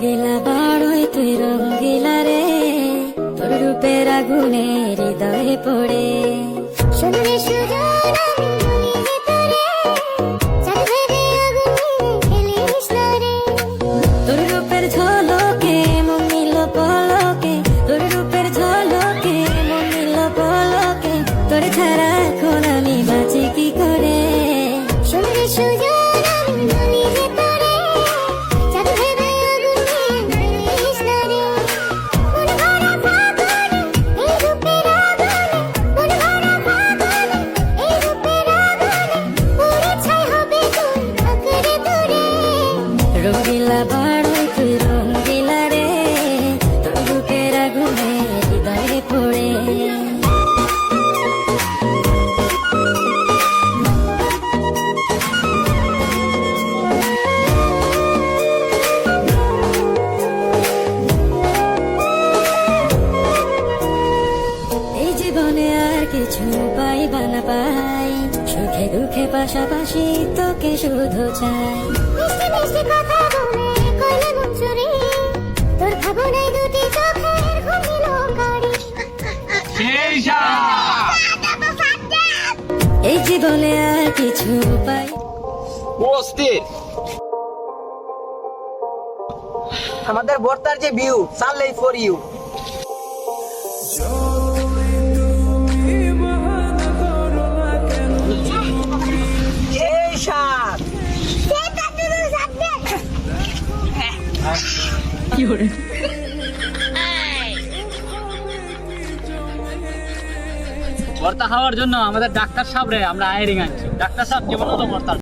রঙ্গিলা বাড়ই তুই রঙ্গিলা রে, তোর রূপের আগুনে হৃদয়ে পড়ে। শুনলে সুজন আমি মনে তোরে, চাঁদে আগুনে খেলিস না রে। তোর রূপের ঝলকে মন নিল পলকে, তোর রূপের ঝলকে মন নিল পলকে, তোর ছাড়া এখন আমি বাঁচি কি করে। শুনলে সুজন আমি মনে তোরে, চাঁদে আগুনে খেলিস না রে। মন ভরা ফাগুনে এই রূপের আগুনে, মন ভরা ফাগুনে এই রূপের আগুনে, পুরে ছাই হবে তুই আঁকড়ে ধরে। রঙ্গিলা বাড়ই তুই রঙ্গিলা রে, তোর রূপের আগুনে হৃদয়ে পড়ে। এই জীবনে আর কিছু পাইবা না পাই, সুখে দুঃখে পাশাপাশি তোকে শুধু চাই। মিষ্টি মিষ্টি কথা বলে কইলে মন চুরি, তোর ভাবনায় দুটি চোখের ঘুমিল গাড়ি। এই জীবনে আর কিছু পাই। অস্থির আমাদের বর্তার যে ভিউ সানলাই ফর ইউ। এই সাত ভর্তা খাওয়ার জন্য আমাদের ডাক্তার সাহেব রে আমরা হায়ারিং আনছি। ডাক্তার সাহেব কেমন হলো ভর্তা?